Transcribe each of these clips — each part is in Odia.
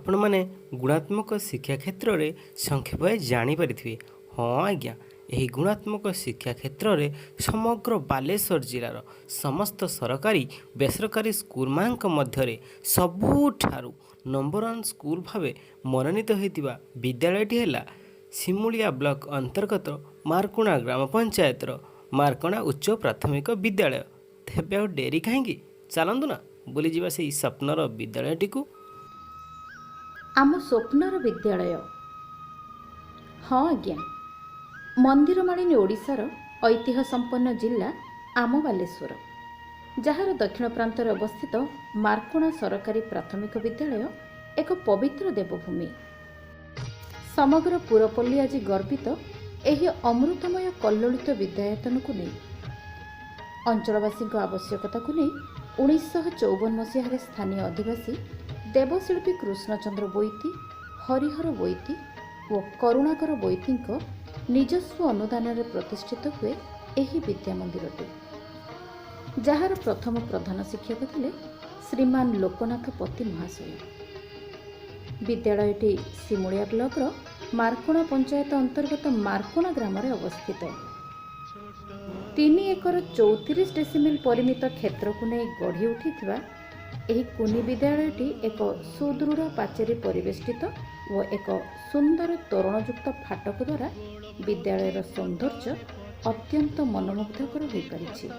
आपण मैंने गुणात्मक शिक्षा क्षेत्र में संक्षेप जापरि। हाँ आज्ञा, यही गुणात्मक शिक्षा क्षेत्र में समग्र बालेश्वर जिलार समस्त सरकारी बेसरकारी स्कूल मान मध्य सबुठारु नंबर 1 स्कूल भाव मनोनीत होता विद्यालयटी है सिमुलिया ब्लॉक अंतर्गत मारकुणा ग्राम पंचायतर मारकणा उच्च प्राथमिक विद्यालय। तेबे आ डेरी कहीं चलतु ना बुली जावा से स्वप्नर विद्यालयटी को। आम स्वप्नर विद्यालय। हाँ आज्ञा, मंदिर मालिनी ओडिशार ऐतिह्य संपन्न जिला आम बालेश्वर, जार दक्षिण प्रांतर अवस्थित मारकुणा सरकारी प्राथमिक विद्यालय एक पवित्र देवभूमि। समग्र पुरपल्ली आज गर्वित एही अमृतमय कल्लोलित विद्यायतन को नहीं अंचलवासी आवश्यकता को नहीं 1954 मसीह स्थानीय अधिवासी देवशिल्पी कृष्णचंद्र बोईती, हरिहर बोईती और करुणाकर बोईती निजस्व अनुदान प्रतिष्ठित हुए एही विद्या मंदिरटी, जार प्रथम प्रधान शिक्षक थिले श्रीमान लोकनाथ पति महाशय। विद्यालयटी सिमुलिया ब्लॉक मारकुणा पंचायत अंतर्गत मारकुणा ग्राम में अवस्थित 3 एकर 34 डेसिमिल परिमित क्षेत्र को नहीं गढ़ी उठी एही कुनी विद्यालयटी एक सुदृढ़ पाचेरी परिवेष्टित और एक सुंदर तोरणयुक्त फाटक द्वारा विद्यालयर सौंदर्य अत्यंत मनमुग्धकर हो पारिछि।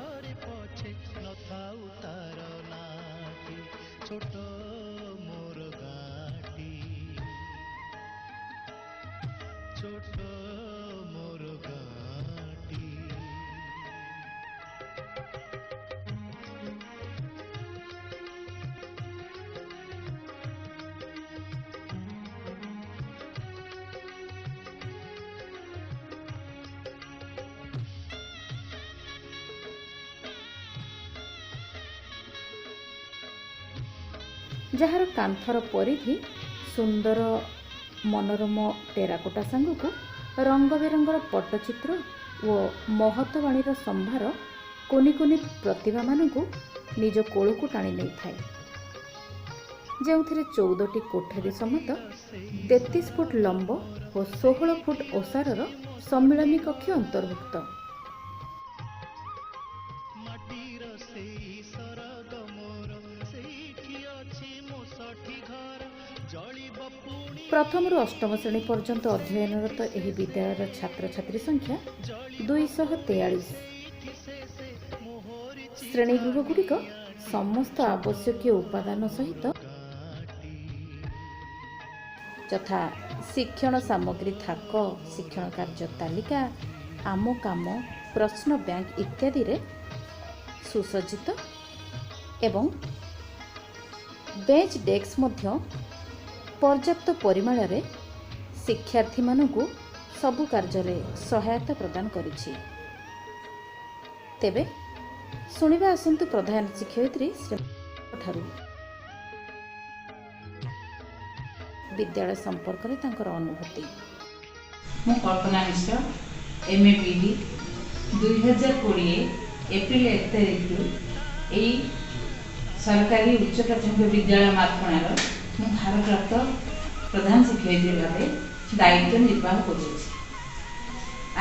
जार कांथर परिधि सुंदर मनोरम टेराकोटा सांगक रंग बेरंगर पट्टचित्र और महत्वाणीर संभार कोनी कोनी प्रतिभा मानू निज कोल को टाणी नहीं थाए, जो 14टी कोठरी समेत 33 फुट लंब और 16 फुट ओसार सम्मिलनी कक्ष अंतर्भुक्त। प्रथम रु अष्टम श्रेणी पर्यंत अध्ययनरत एही विद्यालयर छात्र छात्री संख्या 243। श्रेणीगृहगुड़िक समस्त आवश्यक उपादान सहित यथा शिक्षण सामग्री थाक, शिक्षण कार्य तालिका, आम काम, प्रश्न बैंक इत्यादि रे सुसज्जित एवं बेंच डेस्क मध्य पर्याप्त परिमाण रे शिक्षार्थी मानकु सबु कार्य रे सहायता प्रदान करिछि। तेबे सुनिबा आसंतु प्रधान शिक्षयित्री ठारू विद्यालय संपर्क रे तांकर अनुभूति। मु कल्पना मिश्र एमए बीडी 2020 एप्रिल 1 तारिख एई सरकारी उच्च प्राथमिक विद्यालय मारकुणार मु भारप्राप्त प्रधान शिक्षयित्री भाव दायित्व निर्वाह कर।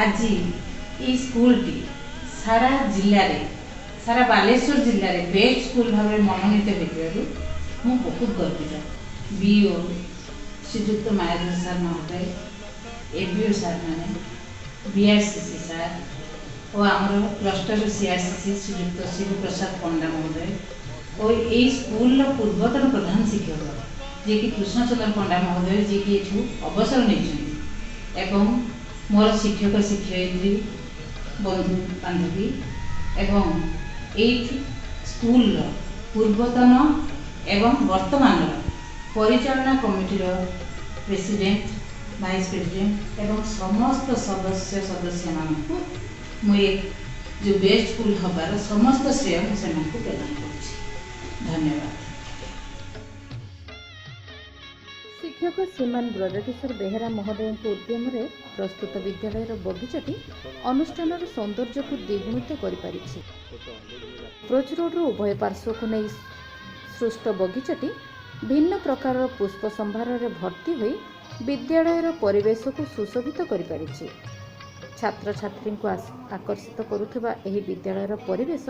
आज ये स्कूलटी सारा जिले सारा बालेश्वर जिले में बेस्ट स्कूल भाव मनोनीत होता मु बहुत गर्वित। बीओ श्रीजुक्त मायाधर सार महोदय, एबीओ सार मैंने, बीआरसीसी सार और आमर क्लस्टर सीआरसीसी श्रीजुक्त शिव प्रसाद पंडा महोदय और यही स्कूल पूर्वतन प्रधान शिक्षक जी कि कृष्णचंद्र पंडा महोदय जी कि ये अवसर नहीं एवं मोर शिक्षक शिक्षयित्री बंधु बांधवी एवं यही स्कूल पूर्वतन एवं वर्तमान परिचालना कमिटीर प्रेसिडेंट, वाइस प्रेसिडेंट एवं समस्त सदस्य मानू मुझे जो बेस्ट स्कूल हबार समस्त श्रेय से प्रदान कर। धन्यवाद। शिक्षक श्रीमान ब्रजकिशोर बेहेरा महोदय उद्यम प्रस्तुत विद्यालयर बगीचाटी अनुष्ठान सौंदर्य को द्विगुणित कर। रोड उभय पार्श्व को नहीं सृष्ट बगीचाटी ଭିନ୍ନ ପ୍ରକାରର ପୁଷ୍ପ ସମ୍ଭାରରେ ଭର୍ତ୍ତି ହୋଇ ବିଦ୍ୟାଳୟର ପରିବେଶକୁ ସୁଶୋଭିତ କରିପାରିଛି। ଛାତ୍ରଛାତ୍ରୀଙ୍କୁ ଆକର୍ଷିତ କରୁଥିବା ଏହି ବିଦ୍ୟାଳୟର ପରିବେଶ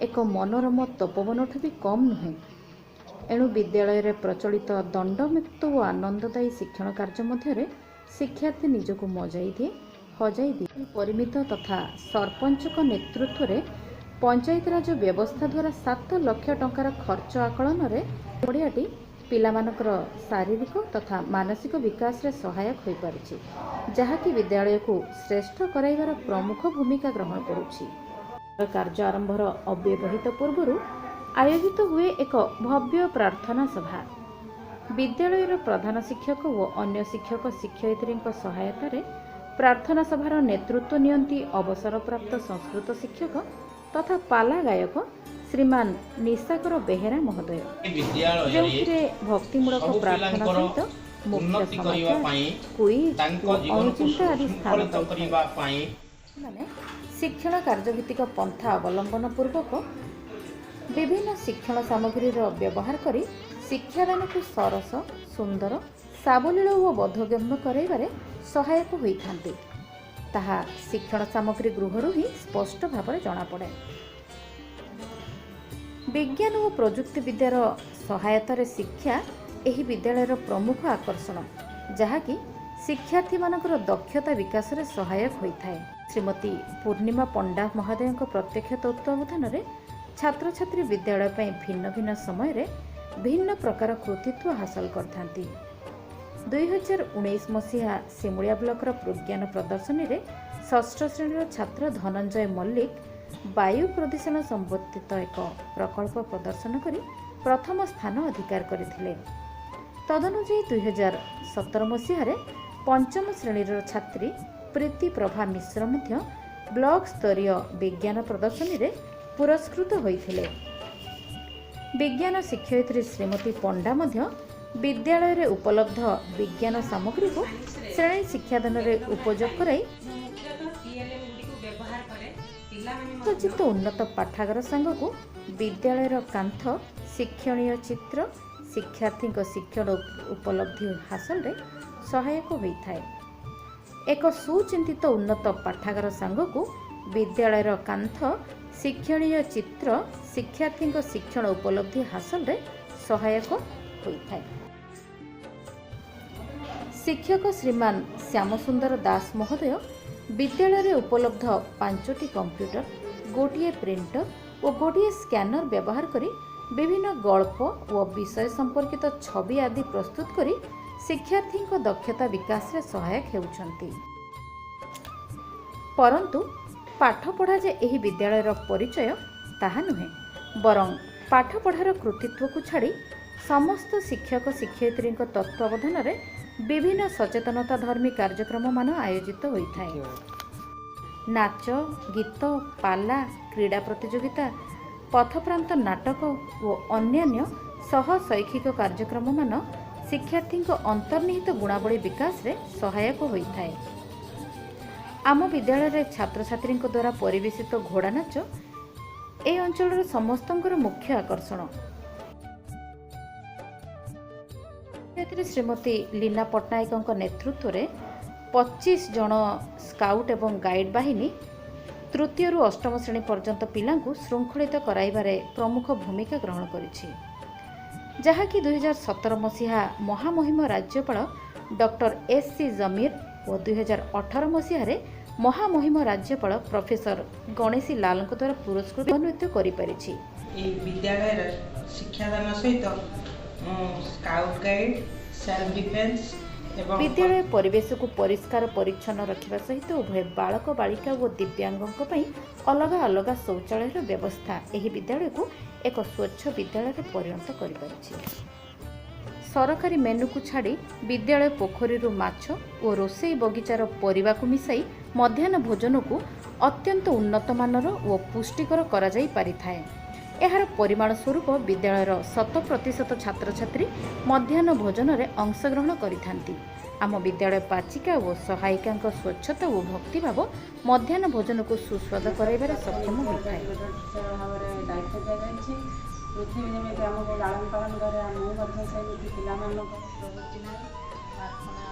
ଏକ ମନୋରମ ତପୋବନଠୁ ବି କମ୍ ନୁହେଁ। ଏଣୁ ବିଦ୍ୟାଳୟରେ ପ୍ରଚଳିତ ଦଣ୍ଡମୁକ୍ତ ଓ ଆନନ୍ଦଦାୟୀ ଶିକ୍ଷଣ କାର୍ଯ୍ୟ ମଧ୍ୟରେ ଶିକ୍ଷାର୍ଥୀ ନିଜକୁ ହଜାଇ ଦିଏ। ପରିମିତ ତଥା ସରପଞ୍ଚଙ୍କ ନେତୃତ୍ୱରେ ପଞ୍ଚାୟତିରାଜ ବ୍ୟବସ୍ଥା ଦ୍ୱାରା 7 ଲକ୍ଷ ଟଙ୍କାର ଖର୍ଚ୍ଚ ଆକଳନରେ ପଡ଼ିଆଟି ପିଲାମାନଙ୍କର ଶାରୀରିକ ତଥା ମାନସିକ ବିକାଶରେ ସହାୟକ ହୋଇପାରିଛି, ଯାହାକି ବିଦ୍ୟାଳୟକୁ ଶ୍ରେଷ୍ଠ କରାଇବାର ପ୍ରମୁଖ ଭୂମିକା ଗ୍ରହଣ କରୁଛି। କାର୍ଯ୍ୟ ଆରମ୍ଭର ଅବ୍ୟବହିତ ପୂର୍ବରୁ ଆୟୋଜିତ ହୁଏ ଏକ ଭବ୍ୟ ପ୍ରାର୍ଥନା ସଭା। ବିଦ୍ୟାଳୟର ପ୍ରଧାନ ଶିକ୍ଷକ ଓ ଅନ୍ୟ ଶିକ୍ଷକ ଶିକ୍ଷୟିତ୍ରୀଙ୍କ ସହାୟତାରେ ପ୍ରାର୍ଥନା ସଭାର ନେତୃତ୍ୱ ନିଅନ୍ତି ଅବସରପ୍ରାପ୍ତ ସଂସ୍କୃତ ଶିକ୍ଷକ ତଥା ପାଲା ଗାୟକ ଶ୍ରୀମାନ ନିଶାକର ବେହେରା ମହୋଦୟ, ଯେଉଁଥିରେ ଭକ୍ତିମୂଳକ ପ୍ରାର୍ଥନା ସହିତ ମୁଖ୍ୟ ସମାଚାର, କୁଇଜ୍ ଓ ଅନୁଚିନ୍ତା ଆଦି ସ୍ଥାନ ପାଇଥାଏ। ଶିକ୍ଷଣ କାର୍ଯ୍ୟଭିତ୍ତିକ ପନ୍ଥା ଅବଲମ୍ବନ ପୂର୍ବକ ବିଭିନ୍ନ ଶିକ୍ଷଣ ସାମଗ୍ରୀର ବ୍ୟବହାର କରି ଶିକ୍ଷାଦାନକୁ ସରସ, ସୁନ୍ଦର, ସାବଲୀଳ ଓ ବୋଧଗମ୍ୟ କରାଇବାରେ ସହାୟକ ହୋଇଥାନ୍ତି। ତାହା ଶିକ୍ଷଣ ସାମଗ୍ରୀ ଗୃହରୁ ହିଁ ସ୍ପଷ୍ଟ ଭାବରେ ଜଣାପଡ଼େ। ବିଜ୍ଞାନ ଓ ପ୍ରଯୁକ୍ତି ବିଦ୍ୟାର ସହାୟତାରେ ଶିକ୍ଷା ଏହି ବିଦ୍ୟାଳୟର ପ୍ରମୁଖ ଆକର୍ଷଣ, ଯାହାକି ଶିକ୍ଷାର୍ଥୀମାନଙ୍କର ଦକ୍ଷତା ବିକାଶରେ ସହାୟକ ହୋଇଥାଏ। ଶ୍ରୀମତୀ ପୂର୍ଣ୍ଣିମା ପଣ୍ଡା ମହୋଦୟଙ୍କ ପ୍ରତ୍ୟକ୍ଷ ତତ୍ତ୍ୱାବଧାନରେ ଛାତ୍ରଛାତ୍ରୀ ବିଦ୍ୟାଳୟ ପାଇଁ ଭିନ୍ନ ଭିନ୍ନ ସମୟରେ ଭିନ୍ନ ପ୍ରକାର କୃତିତ୍ୱ ହାସଲ କରିଥାନ୍ତି। 2019 ମସିହା ସିମୁଳିଆ ବ୍ଲକର ପ୍ରଜ୍ଞାନ ପ୍ରଦର୍ଶନୀରେ ଷଷ୍ଠ ଶ୍ରେଣୀର ଛାତ୍ର ଧନଞ୍ଜୟ ମଲ୍ଲିକ ବାୟୁ ପ୍ରଦୂଷଣ ସମ୍ବନ୍ଧିତ ଏକ ପ୍ରକଳ୍ପ ପ୍ରଦର୍ଶନ କରି ପ୍ରଥମ ସ୍ଥାନ ଅଧିକାର କରିଥିଲେ। ତଦନୁଯାୟୀ 2017 ମସିହାରେ ପଞ୍ଚମ ଶ୍ରେଣୀର ଛାତ୍ରୀ ପ୍ରୀତି ପ୍ରଭା ମିଶ୍ର ମଧ୍ୟ ବ୍ଲକ ସ୍ତରୀୟ ବିଜ୍ଞାନ ପ୍ରଦର୍ଶନୀରେ ପୁରସ୍କୃତ ହୋଇଥିଲେ। ବିଜ୍ଞାନ ଶିକ୍ଷୟିତ୍ରୀ ଶ୍ରୀମତୀ ପଣ୍ଡା ମଧ୍ୟ ବିଦ୍ୟାଳୟରେ ଉପଲବ୍ଧ ବିଜ୍ଞାନ ସାମଗ୍ରୀକୁ ଶ୍ରେଣୀ ଶିକ୍ଷାଦାନରେ ଉପଯୋଗ କରାଇ ସଜ୍ଜିତ ଉନ୍ନତ ପାଠାଗାର ସାଙ୍ଗକୁ ବିଦ୍ୟାଳୟର କାନ୍ଥ ଶିକ୍ଷଣୀୟ ଚିତ୍ର ଶିକ୍ଷାର୍ଥୀଙ୍କ ଶିକ୍ଷଣ ଉପଲବ୍ଧି ହାସଲରେ ସହାୟକ ହୋଇଥାଏ। ଏକ ସୁଚିନ୍ତିତ ଉନ୍ନତ ପାଠାଗାର ସାଙ୍ଗକୁ ବିଦ୍ୟାଳୟର କାନ୍ଥ ଶିକ୍ଷଣୀୟ ଚିତ୍ର ଶିକ୍ଷାର୍ଥୀଙ୍କ ଶିକ୍ଷଣ ଉପଲବ୍ଧି ହାସଲରେ ସହାୟକ ହୋଇଥାଏ। ଶିକ୍ଷକ ଶ୍ରୀମାନ ଶ୍ୟାମସୁନ୍ଦର ଦାସ ମହୋଦୟ ବିଦ୍ୟାଳୟରେ ଉପଲବ୍ଧ 5ଟି କମ୍ପ୍ୟୁଟର, ଗୋଟିଏ ପ୍ରିଣ୍ଟର ଓ ଗୋଟିଏ ସ୍କାନର ବ୍ୟବହାର କରି ବିଭିନ୍ନ ଗଳ୍ପ ଓ ବିଷୟ ସମ୍ପର୍କିତ ଛବି ଆଦି ପ୍ରସ୍ତୁତ କରି ଶିକ୍ଷାର୍ଥୀଙ୍କ ଦକ୍ଷତା ବିକାଶରେ ସହାୟକ ହେଉଛନ୍ତି। ପରନ୍ତୁ ପାଠପଢ଼ା ଯେ ଏହି ବିଦ୍ୟାଳୟର ପରିଚୟ ତାହା ନୁହେଁ, ବରଂ ପାଠପଢ଼ାର କୃତିତ୍ୱକୁ ଛାଡ଼ି ସମସ୍ତ ଶିକ୍ଷକ ଶିକ୍ଷୟିତ୍ରୀଙ୍କ ତତ୍ତ୍ୱାବଧାନରେ ବିଭିନ୍ନ ସଚେତନତା ଧର୍ମୀ କାର୍ଯ୍ୟକ୍ରମମାନ ଆୟୋଜିତ ହୋଇଥାଏ। ନାଚ, ଗୀତ, ପାଲା, କ୍ରୀଡ଼ା ପ୍ରତିଯୋଗିତା, ପଥପ୍ରାନ୍ତ ନାଟକ ଓ ଅନ୍ୟାନ୍ୟ ସହ ଶୈକ୍ଷିକ କାର୍ଯ୍ୟକ୍ରମମାନ ଶିକ୍ଷାର୍ଥୀଙ୍କ ଅନ୍ତର୍ନିହିତ ଗୁଣାବଳୀ ବିକାଶରେ ସହାୟକ ହୋଇଥାଏ। ଆମ ବିଦ୍ୟାଳୟରେ ଛାତ୍ରଛାତ୍ରୀଙ୍କ ଦ୍ୱାରା ପରିବେଷିତ ଘୋଡ଼ା ନାଚ ଏହି ଅଞ୍ଚଳର ସମସ୍ତଙ୍କର ମୁଖ୍ୟ ଆକର୍ଷଣ। ଏଥିରେ ଶ୍ରୀମତୀ ଲୀନା ପଟ୍ଟନାୟକଙ୍କ ନେତୃତ୍ୱରେ 25 ଜଣ ସ୍କାଉଟ୍ ଏବଂ ଗାଇଡ୍ ବାହିନୀ ତୃତୀୟରୁ ଅଷ୍ଟମ ଶ୍ରେଣୀ ପର୍ଯ୍ୟନ୍ତ ପିଲାଙ୍କୁ ଶୃଙ୍ଖଳିତ କରାଇବାରେ ପ୍ରମୁଖ ଭୂମିକା ଗ୍ରହଣ କରିଛି, ଯାହାକି 2017 ମସିହା ମହାମହିମ ରାଜ୍ୟପାଳ ଡକ୍ଟର ଏସ୍.ସି. ଜମିର ଓ 2018 ମସିହାରେ ମହାମହିମ ରାଜ୍ୟପାଳ ପ୍ରଫେସର ଗଣେଶୀ ଲାଲଙ୍କ ଦ୍ୱାରା ପୁରସ୍କୃତ କରିପାରିଛି। ଏହି ବିଦ୍ୟାଳୟର ଶିକ୍ଷାଦାନ ସହିତ ସ୍କାଉଟ୍ ଗାଇଡ୍, ସେଲ୍ଫ ଡିଫେନ୍ସ ଏବଂ ବିଦ୍ୟାଳୟ ପରିବେଶକୁ ପରିଷ୍କାର ପରିଚ୍ଛନ୍ନ ରଖିବା ସହିତ ଉଭୟ ବାଳକ ବାଳିକା ଓ ଦିବ୍ୟାଙ୍ଗଙ୍କ ପାଇଁ ଅଲଗା ଅଲଗା ଶୌଚାଳୟର ବ୍ୟବସ୍ଥା ଏହି ବିଦ୍ୟାଳୟକୁ ଏକ ସ୍ୱଚ୍ଛ ବିଦ୍ୟାଳୟରେ ପରିଣତ କରିପାରିଛି। ସରକାରୀ ମେନୁକୁ ଛାଡ଼ି ବିଦ୍ୟାଳୟ ପୋଖରୀରୁ ମାଛ ଓ ରୋଷେଇ ବଗିଚାର ପରିବାକୁ ମିଶାଇ ମଧ୍ୟାହ୍ନ ଭୋଜନକୁ ଅତ୍ୟନ୍ତ ଉନ୍ନତମାନର ଓ ପୁଷ୍ଟିକର କରାଯାଇ ପାରିଥାଏ। ଏହାର ପରିମାଣ ସ୍ୱରୂପ ବିଦ୍ୟାଳୟର 100% ଛାତ୍ରଛାତ୍ରୀ ମଧ୍ୟାହ୍ନ ଭୋଜନରେ ଅଂଶଗ୍ରହଣ କରିଥାନ୍ତି। ଆମ ବିଦ୍ୟାଳୟ ପାଚିକା ଓ ସହାୟିକାଙ୍କ ସ୍ୱଚ୍ଛତା ଓ ଭକ୍ତିଭାବ ମଧ୍ୟାହ୍ନ ଭୋଜନକୁ ସୁସ୍ୱାଦ କରାଇବାରେ ସକ୍ଷମ ହୋଇଥାଏ। ପୃଥିବୀ ଯେମିତି ଆମକୁ ଲାଳନ ପାଳନ କରେ ମୁଁ ମଧ୍ୟ ସେମିତି ପିଲାମାନଙ୍କୁ ପ୍ରଭୁ ପ୍ରାର୍ଥନା।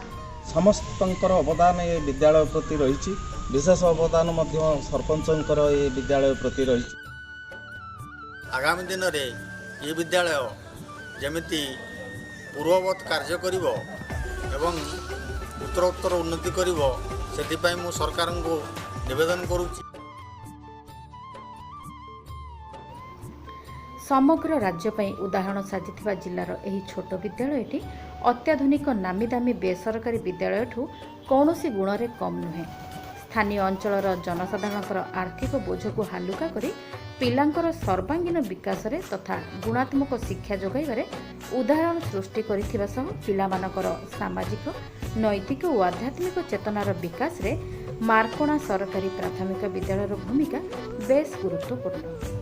ସମସ୍ତଙ୍କର ଅବଦାନ ଏ ବିଦ୍ୟାଳୟ ପ୍ରତି ରହିଛି। ବିଶେଷ ଅବଦାନ ମଧ୍ୟ ସରପଞ୍ଚଙ୍କର ଏ ବିଦ୍ୟାଳୟ ପ୍ରତି ରହିଛି। ଆଗାମୀ ଦିନରେ ଏ ବିଦ୍ୟାଳୟ ଯେମିତି ପୂର୍ବବତ୍ କାର୍ଯ୍ୟ କରିବ ଏବଂ ଉତ୍ତରୋତ୍ତର ଉନ୍ନତି କରିବ, ସେଥିପାଇଁ ମୁଁ ସରକାରଙ୍କୁ ନିବେଦନ କରୁଛି। ସମଗ୍ର ରାଜ୍ୟ ପାଇଁ ଉଦାହରଣ ସାଜିଥିବା ଜିଲ୍ଲାର ଏହି ଛୋଟ ବିଦ୍ୟାଳୟଟି ଅତ୍ୟାଧୁନିକ ନାମୀ ଦାମୀ ବେସରକାରୀ ବିଦ୍ୟାଳୟଠୁ କୌଣସି ଗୁଣରେ କମ୍ ନୁହେଁ। ସ୍ଥାନୀୟ ଅଞ୍ଚଳର ଜନସାଧାରଣଙ୍କର ଆର୍ଥିକ ବୋଝକୁ ହାଲୁକା କରି ପିଲାଙ୍କର ସର୍ବାଙ୍ଗୀନ ବିକାଶରେ ତଥା ଗୁଣାତ୍ମକ ଶିକ୍ଷା ଯୋଗାଇବାରେ ଉଦାହରଣ ସୃଷ୍ଟି କରିଥିବା ସହ ପିଲାମାନଙ୍କର ସାମାଜିକ, ନୈତିକ ଓ ଆଧ୍ୟାତ୍ମିକ ଚେତନାର ବିକାଶରେ ମାର୍କୋଣା ସରକାରୀ ପ୍ରାଥମିକ ବିଦ୍ୟାଳୟର ଭୂମିକା ବେଶ୍ ଗୁରୁତ୍ୱପୂର୍ଣ୍ଣ।